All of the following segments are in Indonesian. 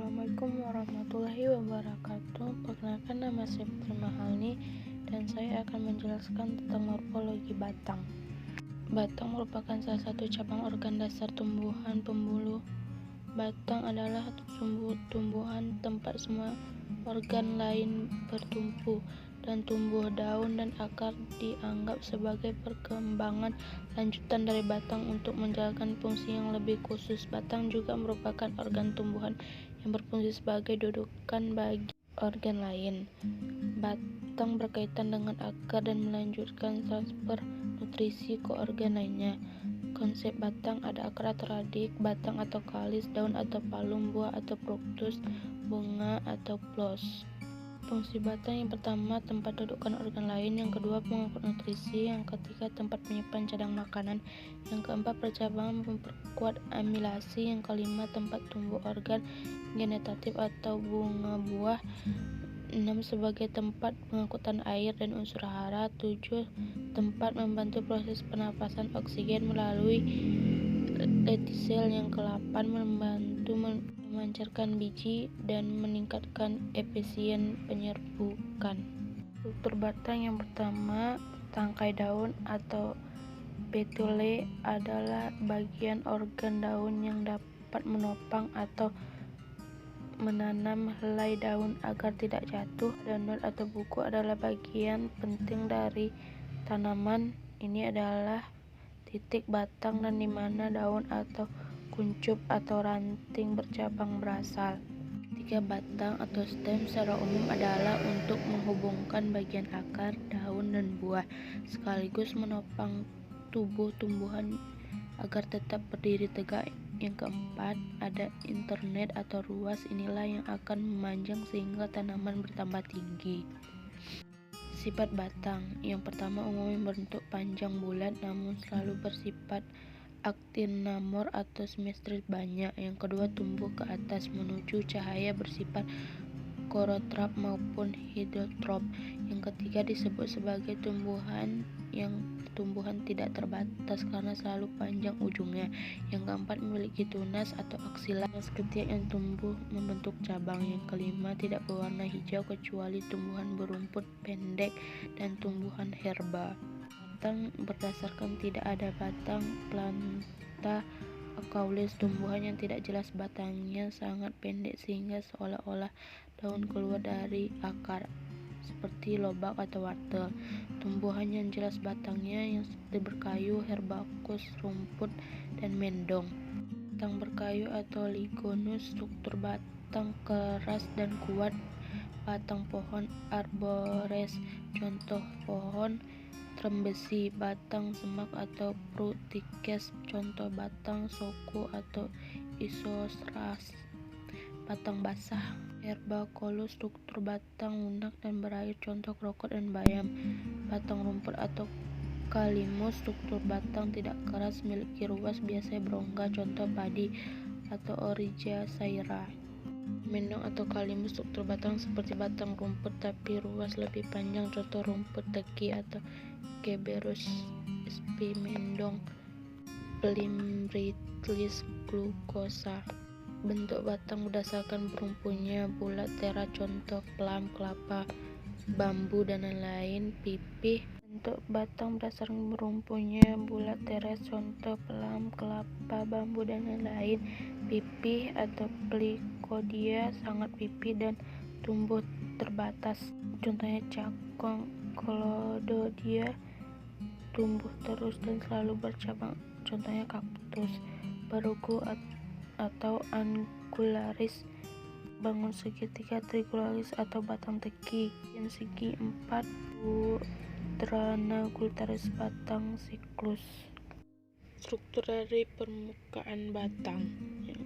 Assalamualaikum warahmatullahi wabarakatuh. Perkenalkan, nama saya Putri Mahalni dan saya akan menjelaskan tentang morfologi batang. Batang merupakan salah satu cabang organ dasar tumbuhan pembuluh. Batang adalah tumbuhan tempat semua organ lain bertumpu, dan tumbuh daun dan akar dianggap sebagai perkembangan lanjutan dari batang untuk menjalankan fungsi yang lebih khusus. Batang juga merupakan organ tumbuhan yang berfungsi sebagai dudukan bagi organ lain. Batang berkaitan dengan akar dan melanjutkan transfer nutrisi ke organ lainnya. Konsep batang ada akar atau radik, batang atau kalis, daun atau palung, buah atau fructus, bunga atau flos. Fungsi batang yang pertama, tempat dudukkan organ lain. Yang kedua, pengangkut nutrisi. Yang ketiga, tempat menyimpan cadang makanan. Yang keempat, percabangan memperkuat amilasi. Yang kelima, tempat tumbuh organ genetatif atau bunga buah. 6. Sebagai tempat pengangkutan air dan unsur hara. 7. Tempat membantu proses pernapasan oksigen melalui letisel. Yang ke-8, membantu memancarkan biji dan meningkatkan efisien penyerbukan. Struktur batang yang pertama, tangkai daun atau petule adalah bagian organ daun yang dapat menopang atau menanam helai daun agar tidak jatuh. Danur atau buku adalah bagian penting dari tanaman. Ini adalah titik batang dan di mana daun atau kuncup atau ranting bercabang berasal. Tiga, batang atau stem secara umum adalah untuk menghubungkan bagian akar, daun, dan buah, sekaligus menopang tubuh tumbuhan agar tetap berdiri tegak. Yang keempat, ada internet atau ruas. Inilah yang akan memanjang sehingga tanaman bertambah tinggi. Sifat batang yang pertama, umumnya berbentuk panjang bulat namun selalu bersifat aktinamor atau simetris banyak. Yang kedua, tumbuh ke atas menuju cahaya, bersifat korotrop maupun hidrotrop. Yang ketiga, disebut sebagai tumbuhan tidak terbatas karena selalu panjang ujungnya. Yang keempat, memiliki tunas atau aksila ketiak yang tumbuh membentuk cabang. Yang kelima, tidak berwarna hijau kecuali tumbuhan berumput pendek dan tumbuhan herba. Batang berdasarkan tidak ada batang. Planta acaulis, tumbuhan yang tidak jelas batangnya sangat pendek sehingga seolah-olah daun keluar dari akar, seperti lobak atau wortel. Tumbuhan yang jelas batangnya yang seperti berkayu, herbacus, rumput, dan mendong. Batang berkayu atau ligonus, struktur batang keras dan kuat. Batang pohon arboreus, contoh pohon trembesi. Batang semak atau fruticus, contoh batang soko atau isostras. Batang basah, herbaceous, struktur batang lunak dan berair, contoh krokot dan bayam. Batang rumput atau kalimus, struktur batang tidak keras, memiliki ruas, biasanya berongga, contoh padi atau Origeaceae. Mendong atau kalimus, struktur batang seperti batang rumput tapi ruas lebih panjang, contoh rumput teki atau Ceberus sp. Mendong. Limbritis glucosa. Bentuk batang berdasarkan berumpunya, bulat, tera, contoh plum, kelapa, bambu, dan lain-lain. Pipih. Bentuk batang berdasarkan berumpunya, bulat, tera, contoh plum, kelapa, bambu, dan lain-lain. Pipih atau Plicodia sangat pipih dan tumbuh terbatas, contohnya cakong. Clododia tumbuh terus dan selalu bercabang, contohnya kaktus. Barugu atau angularis, bangun segitiga. Trigularis atau batang teki yang segi 4. Dranacultaris, batang siklus. Struktur dari permukaan batang yang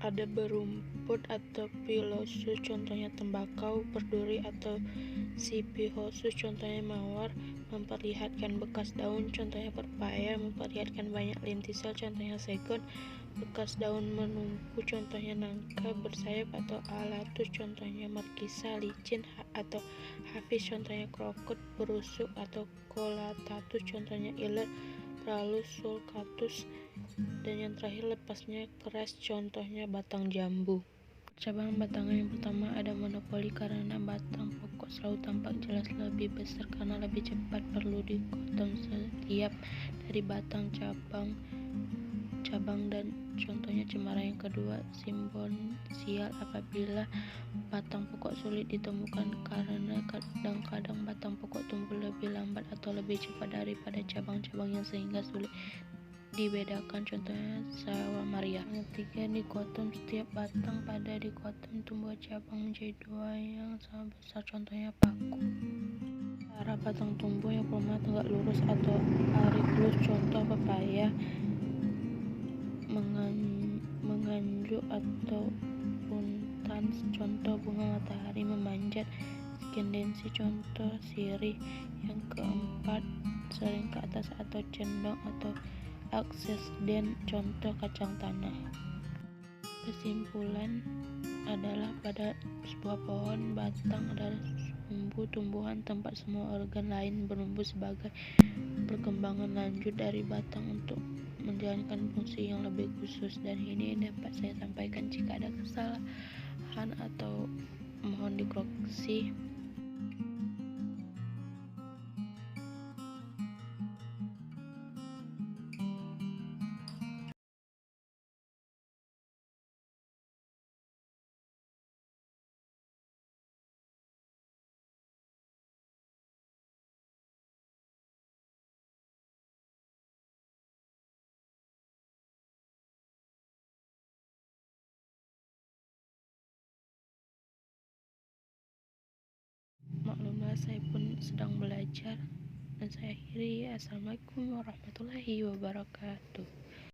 ada berumput atau pilosus, contohnya tembakau. Berduri atau sipiosus, contohnya mawar. Memperlihatkan bekas daun, contohnya pepaya. Memperlihatkan banyak lentisel, contohnya segon. Bekas daun menumpu, contohnya nangka. Bersayap atau alatus, contohnya markisa. Licin atau hafis, contohnya krokot. Berusuk atau colatatus, contohnya iler. Rallus sulcatus. Dan yang terakhir, lepasnya keras, contohnya batang jambu. Cabangan batangan yang pertama ada monopoli karena batang pokok selalu tampak jelas lebih besar karena lebih cepat perlu dipotong setiap dari batang cabang dan contohnya cemara. Yang kedua, simbonsial apabila batang pokok sulit ditemukan karena kadang-kadang batang pokok tumbuh lebih lambat atau lebih cepat daripada cabang-cabangnya sehingga sulit dibedakan, contohnya sawa Maria. Yang ketiga, dikotom. Setiap batang pada dikotom tumbuh cabang menjadi dua yang sama besar, contohnya paku. Cara batang tumbuh yang pertama tegak lurus atau ariklus, contoh pepaya. Menganjuk atau runtans, contoh bunga matahari. Memanjat skendensi, contoh sirih. Yang keempat, sering ke atas atau condong atau aksesden, contoh kacang tanah. Kesimpulan adalah pada sebuah pohon, batang adalah sumbu tumbuhan tempat semua organ lain bertumbuh sebagai perkembangan lanjut dari batang untuk menjalankan fungsi yang lebih khusus. Dan ini dapat saya sampaikan. Jika ada kesalahan atau mohon dikoreksi. Maklumlah saya pun sedang belajar, dan saya akhiri. Assalamualaikum warahmatullahi wabarakatuh.